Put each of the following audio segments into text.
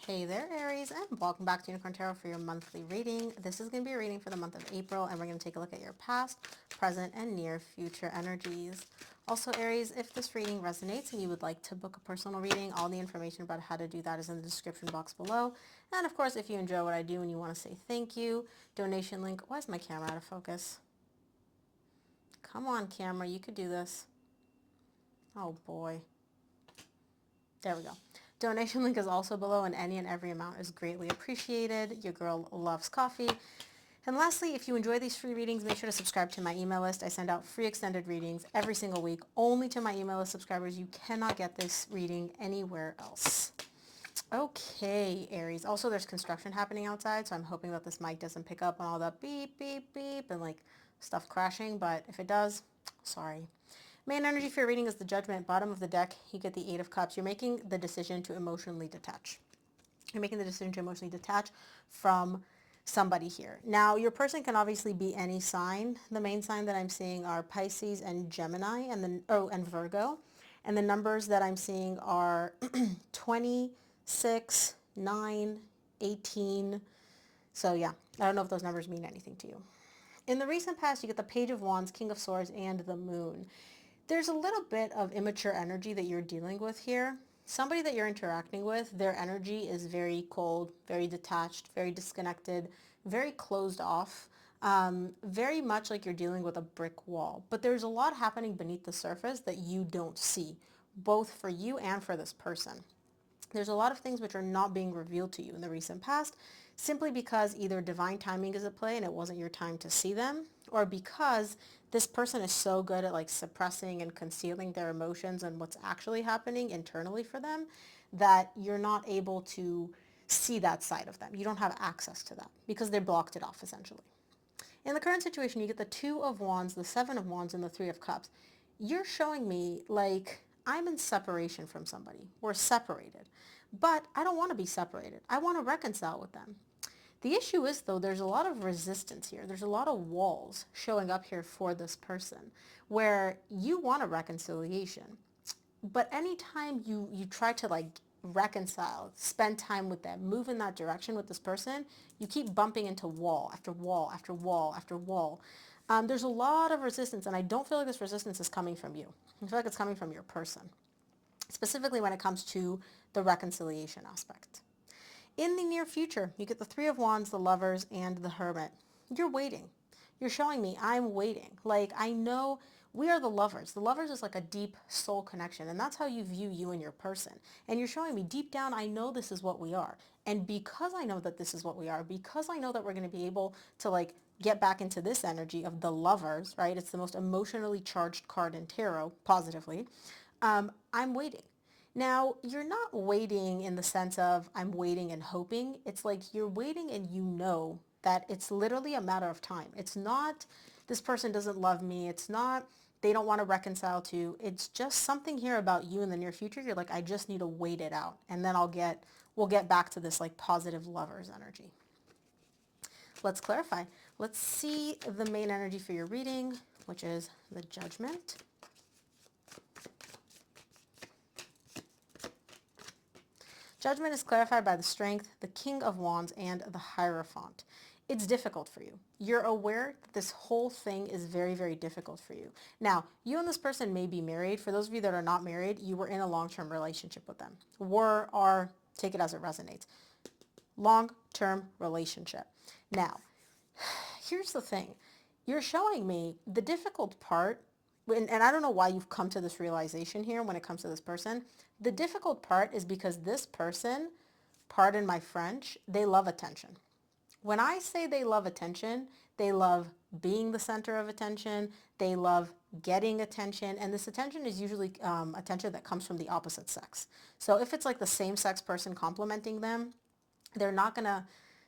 Hey there, Aries, and welcome back to Unicorn Tarot for your monthly reading. This is going to be a reading for the month of April, and we're going to take a look at your past, present, and near future energies. Also, Aries, if this reading resonates and you would like to book a personal reading, all the information about how to do that is in the description box below. And of course, if you enjoy what I do and you want to say thank you, donation link. Why is my camera out of focus? Come on, camera, you could do this. Oh boy. There we go. Donation link is also below, and any and every amount is greatly appreciated. Your girl loves coffee. And lastly, if you enjoy these free readings, make sure to subscribe to my email list. I send out free extended readings every single week, only to my email list subscribers. You cannot get this reading anywhere else. Okay, Aries. Also, there's construction happening outside, so I'm hoping that this mic doesn't pick up on all the beep, beep, beep, and like stuff crashing, but if it does, sorry. Main energy for your reading is the Judgment. Bottom of the deck, you get the Eight of Cups. You're making the decision to emotionally detach. You're making the decision to emotionally detach from somebody here. Now, your person can obviously be any sign. The main sign that I'm seeing are Pisces and Gemini, and Virgo. And the numbers that I'm seeing are 26, 9, 18. So yeah, I don't know if those numbers mean anything to you. In the recent past, you get the Page of Wands, King of Swords, and the Moon. There's a little bit of immature energy that you're dealing with here. Somebody that you're interacting with, their energy is very cold, very detached, very disconnected, very closed off, very much like you're dealing with a brick wall. But there's a lot happening beneath the surface that you don't see, both for you and for this person. There's a lot of things which are not being revealed to you in the recent past, simply because either divine timing is at play and it wasn't your time to see them, or because this person is so good at like suppressing and concealing their emotions and what's actually happening internally for them that you're not able to see that side of them. You don't have access to that because they blocked it off essentially. In the current situation, you get the Two of Wands, the Seven of Wands, and the Three of Cups. You're showing me like I'm in separation from somebody. We're separated. But I don't want to be separated. I want to reconcile with them. The issue is, though, there's a lot of resistance here. There's a lot of walls showing up here for this person where you want a reconciliation. But anytime you try to like reconcile, spend time with them, move in that direction with this person, you keep bumping into wall after wall after wall after wall. There's a lot of resistance, and I don't feel like this resistance is coming from you. I feel like it's coming from your person, specifically when it comes to the reconciliation aspect. In the near future, you get the Three of Wands, the Lovers, and the Hermit. You're waiting. You're showing me I'm waiting. Like, I know we are the lovers. The lovers is like a deep soul connection, and that's how you view you and your person. And you're showing me deep down, I know this is what we are. And because I know that this is what we are, because I know that we're going to be able to like get back into this energy of the lovers, right? It's the most emotionally charged card in tarot, positively. I'm waiting. Now, you're not waiting in the sense of I'm waiting and hoping. It's like you're waiting and you know that it's literally a matter of time. It's not this person doesn't love me. It's not they don't want to reconcile to. It's just something here about you in the near future. You're like, I just need to wait it out. And then we'll get back to this like positive lovers energy. Let's clarify. Let's see the main energy for your reading, which is the Judgment. Judgment is clarified by the Strength, the King of Wands, and the Hierophant. It's difficult for you. You're aware that this whole thing is very, very difficult for you. Now, you and this person may be married. For those of you that are not married, you were in a long-term relationship with them. Were, are, take it as it resonates. Long-term relationship. Now, here's the thing. You're showing me the difficult part, and I don't know why you've come to this realization here when it comes to this person. The difficult part is because this person, pardon my French, they love attention. When I say they love attention, they love being the center of attention. They love getting attention. And this attention is usually attention that comes from the opposite sex. So if it's like the same sex person complimenting them, they're not going to,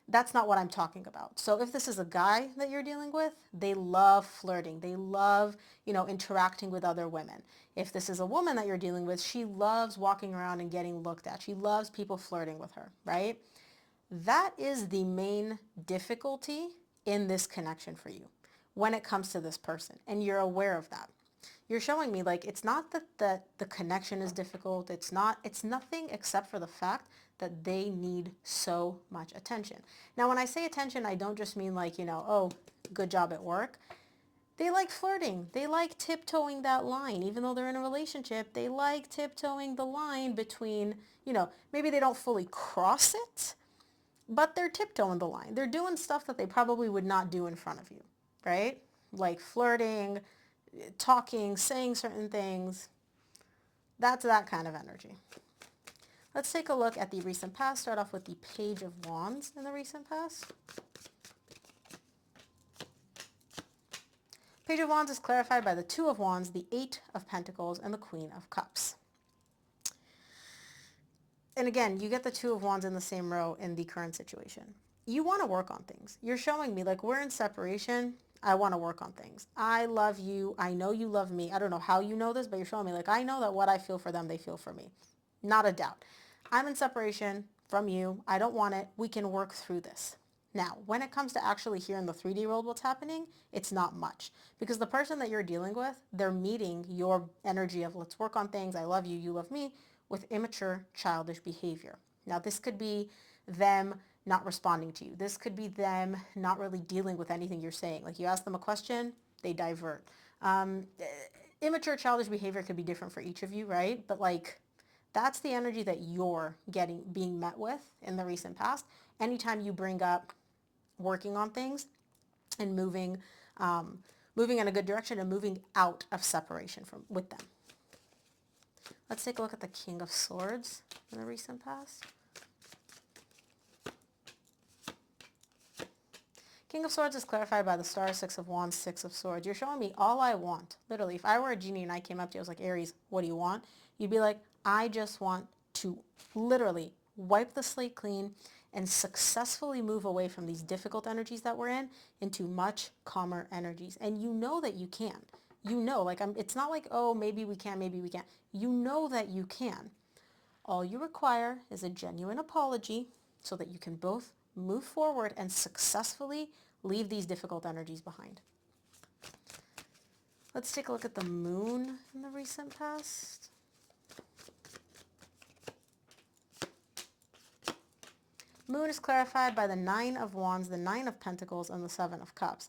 that's not what I'm talking about. So if this is a guy that you're dealing with, they love flirting. They love, interacting with other women. If this is a woman that you're dealing with, she loves walking around and getting looked at. She loves people flirting with her, right? That is the main difficulty in this connection for you when it comes to this person. And you're aware of that. You're showing me like it's not that the connection is difficult. It's nothing except for the fact that they need so much attention. Now, when I say attention, I don't just mean like, oh, good job at work. They like flirting. They like tiptoeing that line. Even though they're in a relationship, they like tiptoeing the line between, maybe they don't fully cross it, but they're tiptoeing the line. They're doing stuff that they probably would not do in front of you, right? Like flirting, talking, saying certain things. That's that kind of energy. Let's take a look at the recent past. Start off with the Page of Wands in the recent past. Page of Wands is clarified by the Two of Wands, the Eight of Pentacles, and the Queen of Cups. And again, you get the Two of Wands in the same row in the current situation. You want to work on things. You're showing me like we're in separation. I want to work on things. I love you. I know you love me. I don't know how you know this, but you're showing me like I know that what I feel for them, they feel for me. Not a doubt. I'm in separation from you. I don't want it. We can work through this. Now, when it comes to actually here in the 3D world, what's happening, it's not much. Because the person that you're dealing with, they're meeting your energy of let's work on things, I love you, you love me, with immature, childish behavior. Now, this could be them not responding to you. This could be them not really dealing with anything you're saying. Like you ask them a question, they divert. Immature, childish behavior could be different for each of you, right? But like, that's the energy that you're being met with in the recent past. Anytime you bring up working on things and moving in a good direction and moving out of separation with them. Let's take a look at the King of Swords in the recent past. King of Swords is clarified by the Star, Six of Wands, Six of Swords. You're showing me all I want. Literally, if I were a genie and I came up to you, I was like, Aries, what do you want? You'd be like, I just want to literally wipe the slate clean and successfully move away from these difficult energies that we're in into much calmer energies. And you know that you can. You know, like it's not like, oh, maybe we can, maybe we can't. You know that you can. All you require is a genuine apology so that you can both move forward and successfully leave these difficult energies behind. Let's take a look at the Moon in the recent past. Moon is clarified by the Nine of Wands, the Nine of Pentacles, and the Seven of Cups.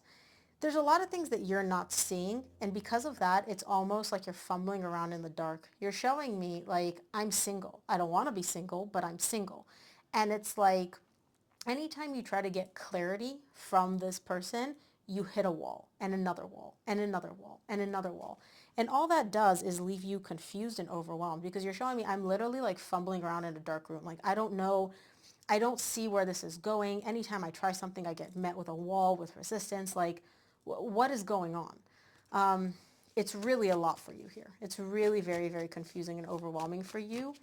There's a lot of things that you're not seeing, and because of that, it's almost like you're fumbling around in the dark. You're showing me, like, I'm single. I don't want to be single, but I'm single. And it's like, anytime you try to get clarity from this person, you hit a wall, and another wall, and another wall, and another wall. And all that does is leave you confused and overwhelmed, because you're showing me I'm literally like fumbling around in a dark room. Like, I don't know. I don't see where this is going. Anytime I try something, I get met with a wall, with resistance. Like, what is going on? It's really a lot for you here. It's really very, very confusing and overwhelming for you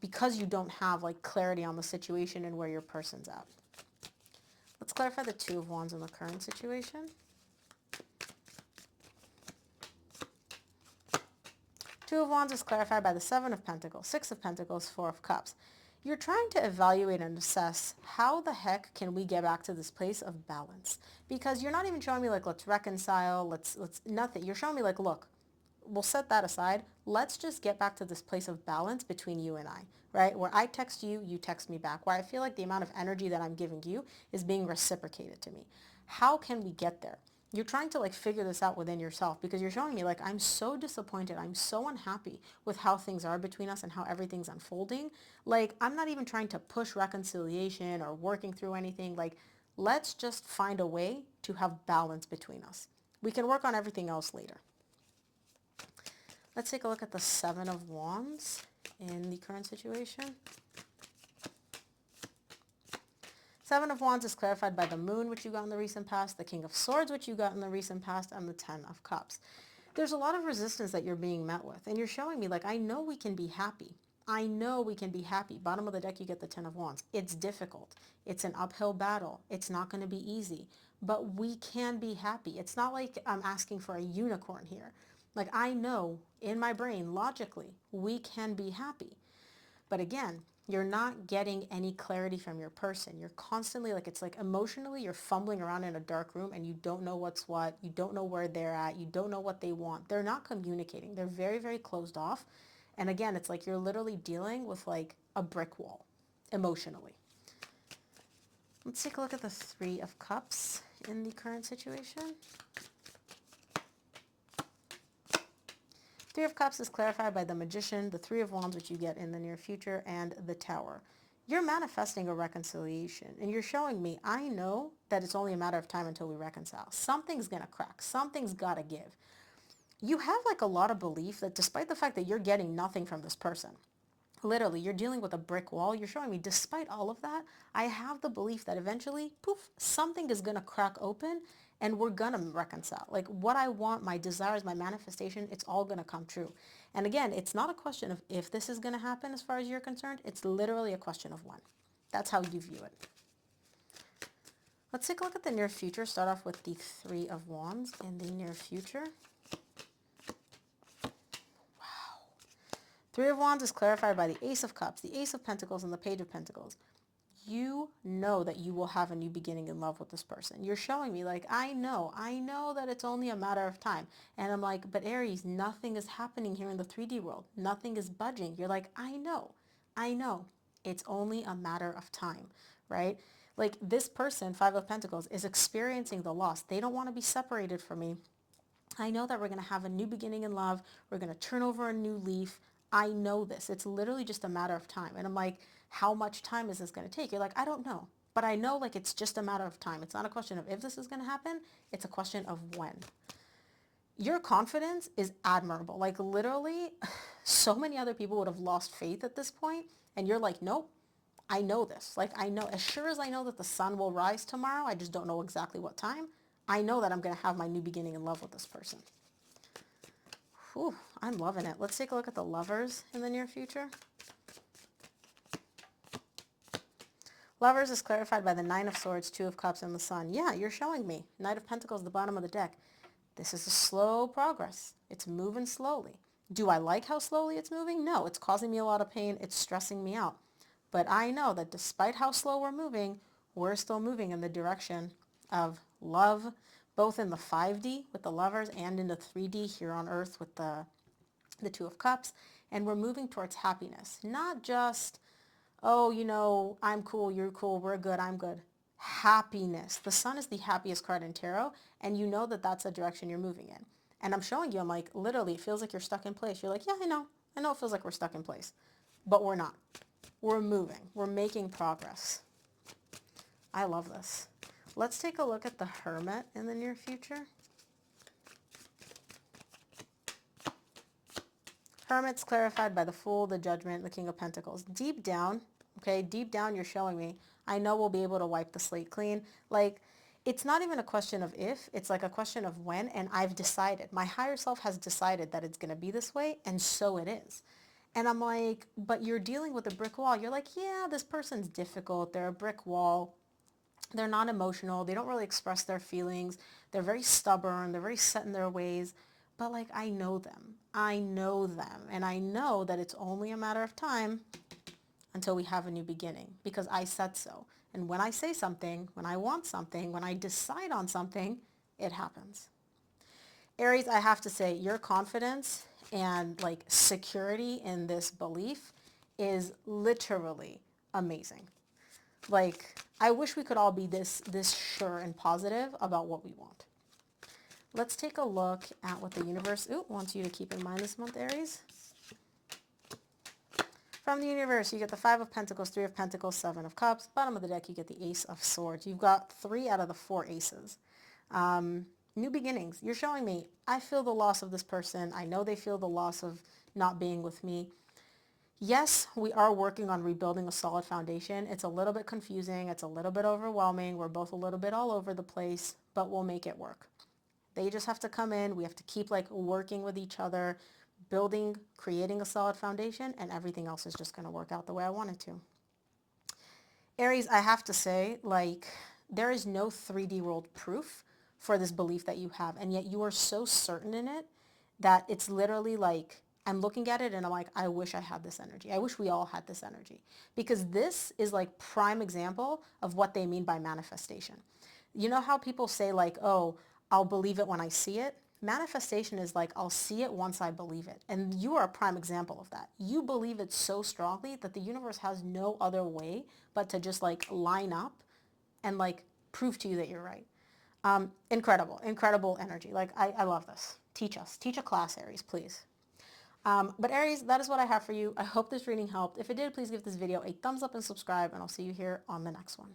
because you don't have like clarity on the situation and where your person's at. Let's clarify the Two of Wands in the current situation. Two of Wands is clarified by the Seven of Pentacles, Six of Pentacles, Four of Cups. You're trying to evaluate and assess how the heck can we get back to this place of balance? Because you're not even showing me like, let's reconcile, let's nothing. You're showing me like, look, we'll set that aside. Let's just get back to this place of balance between you and I, right? Where I text you, you text me back. Where I feel like the amount of energy that I'm giving you is being reciprocated to me. How can we get there? You're trying to like figure this out within yourself because you're showing me like I'm so disappointed. I'm so unhappy with how things are between us and how everything's unfolding. Like I'm not even trying to push reconciliation or working through anything. Like let's just find a way to have balance between us. We can work on everything else later. Let's take a look at the Seven of Wands in the current situation. Seven of Wands is clarified by the Moon, which you got in the recent past, the King of Swords, which you got in the recent past, and the Ten of Cups. There's a lot of resistance that you're being met with, and you're showing me, like, I know we can be happy. I know we can be happy. Bottom of the deck, you get the Ten of Wands. It's difficult. It's an uphill battle. It's not going to be easy, but we can be happy. It's not like I'm asking for a unicorn here. Like, I know in my brain, logically, we can be happy. But again, you're not getting any clarity from your person. You're constantly like, it's like emotionally you're fumbling around in a dark room and you don't know what's what. You don't know where they're at. You don't know what they want. They're not communicating. They're very, very closed off. And again, it's like you're literally dealing with like a brick wall. emotionally. Let's take a look at the Three of Cups in the current situation. Three of Cups is clarified by the Magician, the Three of Wands, which you get in the near future, and the Tower. You're manifesting a reconciliation, and you're showing me, I know that it's only a matter of time until we reconcile. Something's going to crack. Something's got to give. You have like a lot of belief that despite the fact that you're getting nothing from this person, literally, you're dealing with a brick wall. You're showing me, despite all of that, I have the belief that eventually, poof, something is going to crack open and we're going to reconcile. Like what I want, my desires, my manifestation, it's all going to come true. And again, it's not a question of if this is going to happen as far as you're concerned. It's literally a question of when. That's how you view it. Let's take a look at the near future. Start off with the Three of Wands in the near future. Three of Wands is clarified by the Ace of Cups, the Ace of Pentacles, and the Page of Pentacles. You know that you will have a new beginning in love with this person. You're showing me like, I know that it's only a matter of time. And I'm like, but Aries, nothing is happening here in the 3D world. Nothing is budging. You're like, I know. It's only a matter of time, right? Like this person, Five of Pentacles, is experiencing the loss. They don't want to be separated from me. I know that we're going to have a new beginning in love. We're going to turn over a new leaf. I know this. It's literally just a matter of time. And I'm like, how much time is this going to take? You're like, I don't know. But I know like it's just a matter of time. It's not a question of if this is going to happen. It's a question of when. Your confidence is admirable. Like literally, so many other people would have lost faith at this point. And you're like, nope, I know this. Like I know, as sure as I know that the sun will rise tomorrow, I just don't know exactly what time. I know that I'm going to have my new beginning in love with this person. Whew, I'm loving it. Let's take a look at the Lovers in the near future. Lovers is clarified by the Nine of Swords, Two of Cups, and the Sun. Yeah, you're showing me. Knight of Pentacles, the bottom of the deck. This is a slow progress. It's moving slowly. Do I like how slowly it's moving? No, it's causing me a lot of pain. It's stressing me out. But I know that despite how slow we're still moving in the direction of love, both in the 5D with the Lovers and in the 3D here on Earth with the Two of Cups. And we're moving towards happiness. Not just, oh, you know, I'm cool, you're cool, we're good, I'm good. Happiness. The Sun is the happiest card in tarot, and you know that that's the direction you're moving in. And I'm showing you, I'm like, literally, it feels like you're stuck in place. You're like, yeah, I know it feels like we're stuck in place. But we're not. We're moving. We're making progress. I love this. Let's take a look at the Hermit in the near future. Hermit's clarified by the Fool, the Judgment, the King of Pentacles. Deep down, okay, deep down you're showing me, I know we'll be able to wipe the slate clean. Like, it's not even a question of if, it's like a question of when, and I've decided. My higher self has decided that it's going to be this way, and so it is. And I'm like, but you're dealing with a brick wall. You're like, yeah, this person's difficult. They're a brick wall. They're not emotional. They don't really express their feelings. They're very stubborn. They're very set in their ways. But like, I know them. I know them. And I know that it's only a matter of time until we have a new beginning because I said so. And when I say something, when I want something, when I decide on something, it happens. Aries, I have to say, your confidence and like security in this belief is literally amazing. Like, I wish we could all be this sure and positive about what we want. Let's take a look at what the universe wants you to keep in mind this month, Aries. From the universe, you get the Five of Pentacles, Three of Pentacles, Seven of Cups. Bottom of the deck, you get the Ace of Swords. You've got 3 out of the 4 aces. New beginnings. You're showing me, I feel the loss of this person. I know they feel the loss of not being with me. Yes, we are working on rebuilding a solid foundation. It's a little bit confusing. It's a little bit overwhelming. We're both a little bit all over the place, but we'll make it work. They just have to come in. We have to keep like working with each other, building, creating a solid foundation, and everything else is just going to work out the way I want it to. Aries, I have to say, like, there is no 3D world proof for this belief that you have, and yet you are so certain in it that it's literally like, I'm looking at it and I'm like, I wish I had this energy. I wish we all had this energy. Because this is like prime example of what they mean by manifestation. You know how people say like, oh, I'll believe it when I see it? Manifestation is like, I'll see it once I believe it. And you are a prime example of that. You believe it so strongly that the universe has no other way but to just like line up and like prove to you that you're right. Incredible, incredible energy. Like, I love this. Teach us. Teach a class, Aries, please. But Aries, that is what I have for you. I hope this reading helped. If it did, please give this video a thumbs up and subscribe, and I'll see you here on the next one.